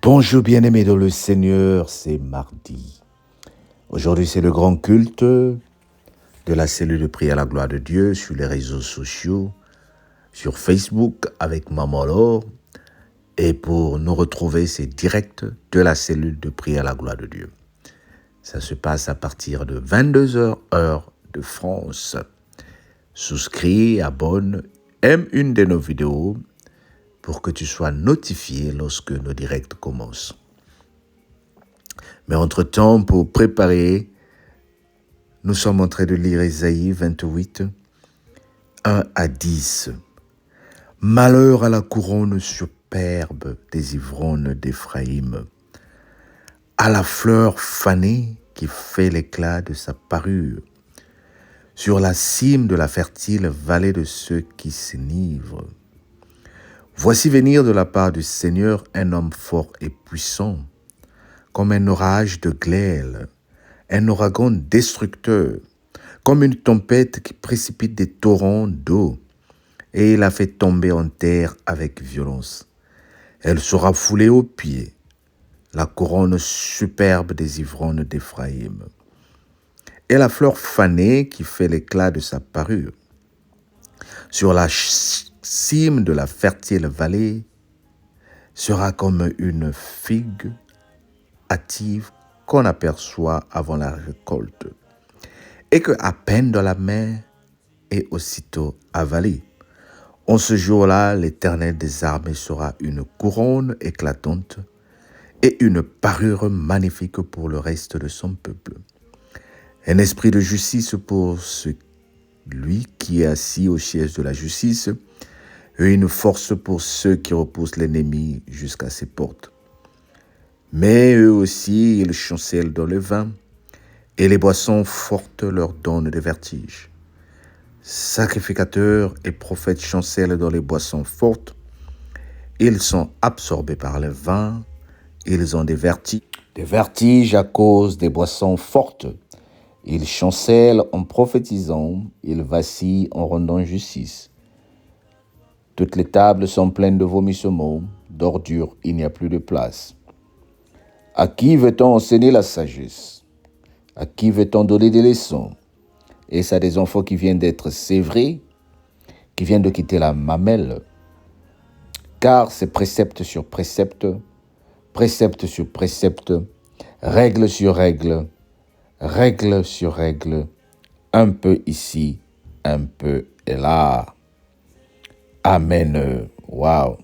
Bonjour bien-aimés dans le Seigneur, c'est mardi. Aujourd'hui, c'est le grand culte de la cellule de prière à la gloire de Dieu sur les réseaux sociaux, sur Facebook avec Maman Laure. Et pour nous retrouver, c'est direct de la cellule de prière à la gloire de Dieu. Ça se passe à partir de 22h, heure de France. Souscris, abonne, aime une de nos vidéos pour que tu sois notifié lorsque nos directs commencent. Mais entre-temps, pour préparer, nous sommes en train de lire Ésaïe 28, 1 à 10. Malheur à la couronne superbe des ivrognes d'Éphraïm, à la fleur fanée qui fait l'éclat de sa parure, sur la cime de la fertile vallée de ceux qui s'enivrent. Voici venir de la part du Seigneur un homme fort et puissant, comme un orage de grêle, un ouragan destructeur, comme une tempête qui précipite des torrents d'eau, et il la fait tomber en terre avec violence. Elle sera foulée aux pieds, la couronne superbe des ivrognes d'Éphraïm, et la fleur fanée qui fait l'éclat de sa parure. Sur la cime de la fertile vallée sera comme une figue hâtive qu'on aperçoit avant la récolte, et que à peine dans la main est aussitôt avalée. En ce jour-là, l'Éternel des armées sera une couronne éclatante et une parure magnifique pour le reste de son peuple. Un esprit de justice pour celui qui est assis au siège de la justice, et une force pour ceux qui repoussent l'ennemi jusqu'à ses portes. Mais eux aussi, ils chancellent dans le vin, et les boissons fortes leur donnent des vertiges. Sacrificateurs et prophètes chancellent dans les boissons fortes. Ils sont absorbés par le vin, ils ont des vertiges à cause des boissons fortes. Ils chancellent en prophétisant, ils vacillent en rendant justice. Toutes les tables sont pleines de vomissements, d'ordures, il n'y a plus de place. À qui veut-on enseigner la sagesse? À qui veut-on donner des leçons? Est-ce à des enfants qui viennent d'être sévrés, qui viennent de quitter la mamelle? Car c'est précepte sur précepte, précepte sur précepte, règle sur règle, règle sur règle, un peu ici, un peu là. Amen. Wow.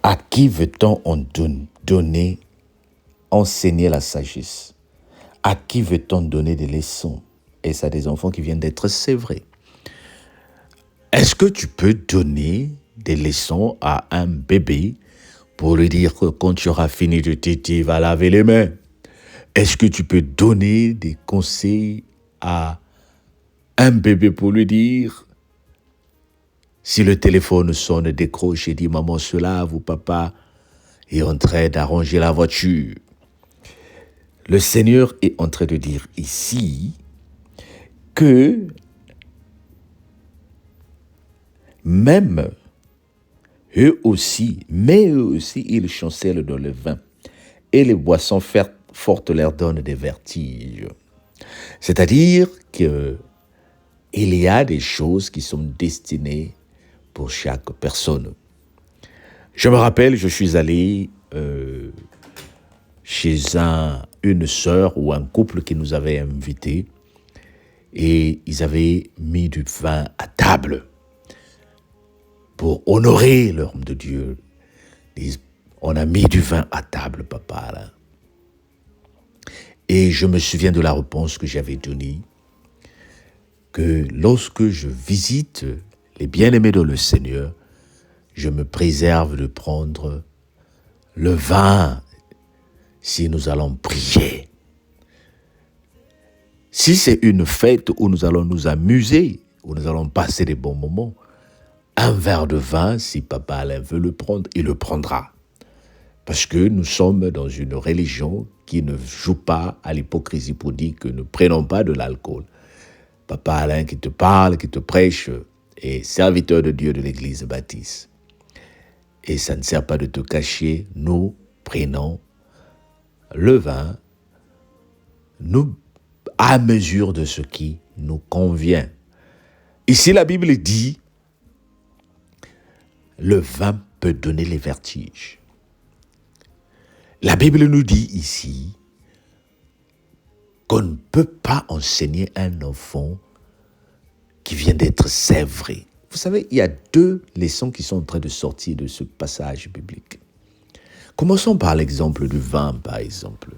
À qui veut-on donner, enseigner la sagesse? À qui veut-on donner des leçons? Est-ce à des enfants qui viennent d'être sévrés? Est-ce que tu peux donner des leçons à un bébé pour lui dire que quand tu auras fini de téter, va laver les mains? Est-ce que tu peux donner des conseils à un bébé pour lui dire, si le téléphone sonne, décroche et dit « Maman se lave » ou « Papa est en train d'arranger la voiture ». Le Seigneur est en train de dire ici que même eux aussi, ils chancellent dans le vin et les boissons fortes leur donnent des vertiges. C'est-à-dire qu'il y a des choses qui sont destinées pour chaque personne. Je me rappelle, je suis allé chez une sœur ou un couple qui nous avait invités et ils avaient mis du vin à table pour honorer l'homme de Dieu. On a mis du vin à table, papa, là. Et je me souviens de la réponse que j'avais donnée, que lorsque je visite les bien-aimés dans le Seigneur, je me préserve de prendre le vin si nous allons prier. Si c'est une fête où nous allons nous amuser, où nous allons passer des bons moments, un verre de vin, si Papa Alain veut le prendre, il le prendra. Parce que nous sommes dans une religion qui ne joue pas à l'hypocrisie pour dire que ne prenons pas de l'alcool. Papa Alain qui te parle, qui te prêche, est serviteur de Dieu de l'Église baptiste. Et ça ne sert pas de te cacher, nous prenons le vin, nous, à mesure de ce qui nous convient. Ici, la Bible dit, le vin peut donner les vertiges. La Bible nous dit ici qu'on ne peut pas enseigner un enfant qui vient d'être sévré. Vous savez, il y a deux leçons qui sont en train de sortir de ce passage biblique. Commençons par l'exemple du vin, par exemple.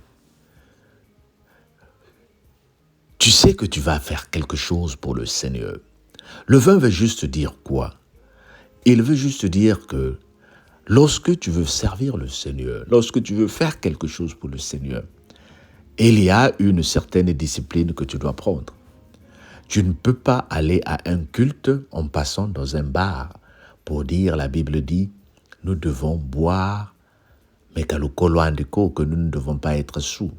Tu sais que tu vas faire quelque chose pour le Seigneur. Le vin veut juste dire quoi? Il veut juste dire que lorsque tu veux servir le Seigneur, lorsque tu veux faire quelque chose pour le Seigneur, il y a une certaine discipline que tu dois prendre. Tu ne peux pas aller à un culte en passant dans un bar pour dire, la Bible dit, nous devons boire, mais qu'à que nous ne devons pas être sous.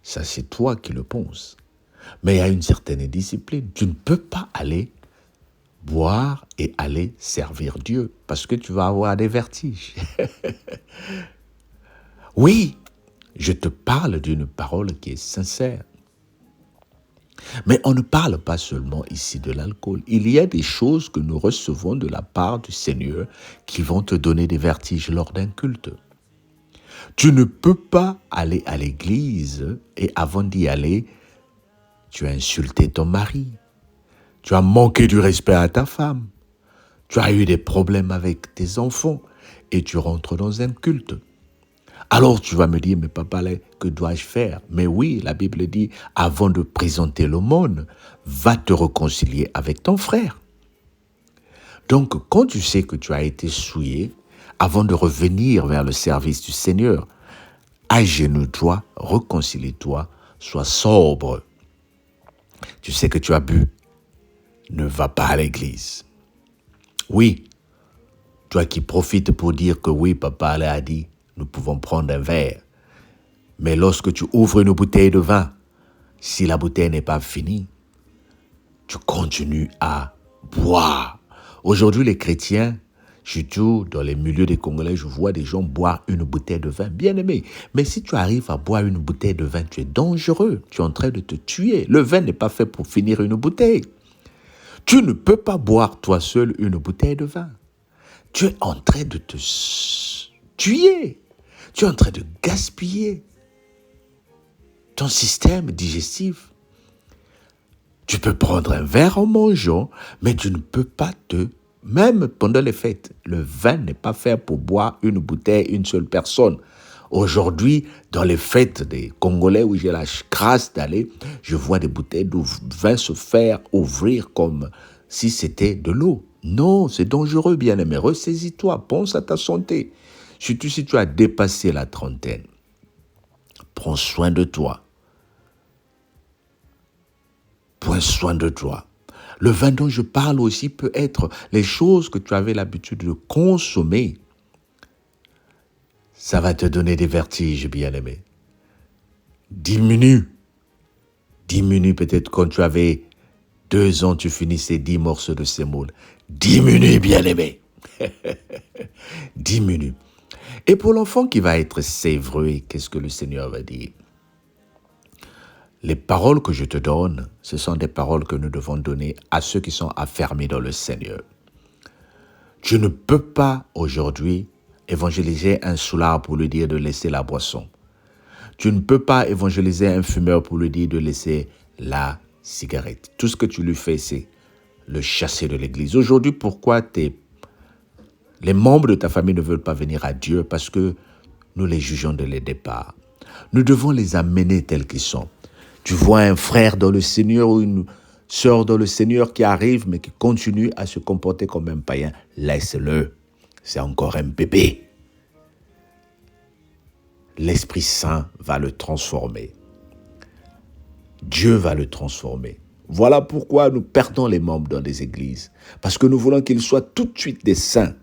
Ça, c'est toi qui le penses. Mais il y a une certaine discipline. Tu ne peux pas aller boire et aller servir Dieu parce que tu vas avoir des vertiges. Oui, je te parle d'une parole qui est sincère. Mais on ne parle pas seulement ici de l'alcool. Il y a des choses que nous recevons de la part du Seigneur qui vont te donner des vertiges lors d'un culte. Tu ne peux pas aller à l'église et avant d'y aller, tu as insulté ton mari. Tu as manqué du respect à ta femme. Tu as eu des problèmes avec tes enfants et tu rentres dans un culte. Alors tu vas me dire, mais papa, que dois-je faire? Mais oui, la Bible dit, avant de présenter l'aumône, va te réconcilier avec ton frère. Donc, quand tu sais que tu as été souillé, avant de revenir vers le service du Seigneur, agenouille-toi, réconcilie-toi, sois sobre. Tu sais que tu as bu, ne va pas à l'église. Oui, toi qui profites pour dire que oui, papa a dit, nous pouvons prendre un verre. Mais lorsque tu ouvres une bouteille de vin, si la bouteille n'est pas finie, tu continues à boire. Aujourd'hui, les chrétiens, surtout dans les milieux des Congolais, je vois des gens boire une bouteille de vin, bien aimé. Mais si tu arrives à boire une bouteille de vin, tu es dangereux. Tu es en train de te tuer. Le vin n'est pas fait pour finir une bouteille. Tu ne peux pas boire toi seul une bouteille de vin. Tu es en train de te tuer. Tu es en train de gaspiller ton système digestif. Tu peux prendre un verre en mangeant, mais tu ne peux pas même pendant les fêtes, le vin n'est pas fait pour boire une bouteille, une seule personne. Aujourd'hui, dans les fêtes des Congolais où j'ai la grâce d'aller, je vois des bouteilles de vin se faire ouvrir comme si c'était de l'eau. Non, c'est dangereux, bien-aimé. Ressaisis-toi, pense à ta santé. Surtout si tu as dépassé la trentaine. Prends soin de toi. Prends soin de toi. Le vin dont je parle aussi peut être les choses que tu avais l'habitude de consommer. Ça va te donner des vertiges, bien-aimé. Diminue peut-être quand tu avais 2 ans, tu finissais 10 morceaux de semoule. Diminue, bien-aimé. Diminue. Et pour l'enfant qui va être sévré, qu'est-ce que le Seigneur va dire? Les paroles que je te donne, ce sont des paroles que nous devons donner à ceux qui sont affermis dans le Seigneur. Tu ne peux pas aujourd'hui évangéliser un soulard pour lui dire de laisser la boisson. Tu ne peux pas évangéliser un fumeur pour lui dire de laisser la cigarette. Tout ce que tu lui fais, c'est le chasser de l'église. Aujourd'hui, pourquoi les membres de ta famille ne veulent pas venir à Dieu? Parce que nous les jugeons dès le départ. Nous devons les amener tels qu'ils sont. Tu vois un frère dans le Seigneur ou une sœur dans le Seigneur qui arrive mais qui continue à se comporter comme un païen. Laisse-le. C'est encore un bébé. L'Esprit Saint va le transformer. Dieu va le transformer. Voilà pourquoi nous perdons les membres dans les églises. Parce que nous voulons qu'ils soient tout de suite des saints.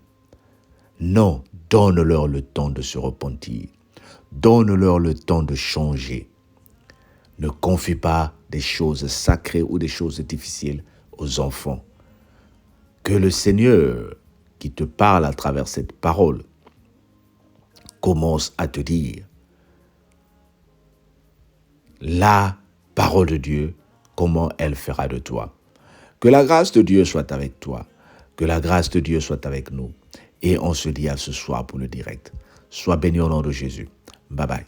Non, donne-leur le temps de se repentir. Donne-leur le temps de changer. Ne confie pas des choses sacrées ou des choses difficiles aux enfants. Que le Seigneur, qui te parle à travers cette parole commence à te dire la parole de Dieu, comment elle fera de toi. Que la grâce de Dieu soit avec toi, que la grâce de Dieu soit avec nous. Et on se dit à ce soir pour le direct. Sois béni au nom de Jésus. Bye bye.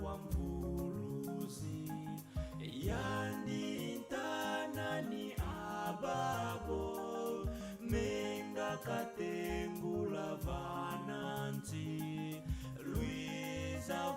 Kwa mvuruzi yanditana ni ababo menga katengula vananzi Luisa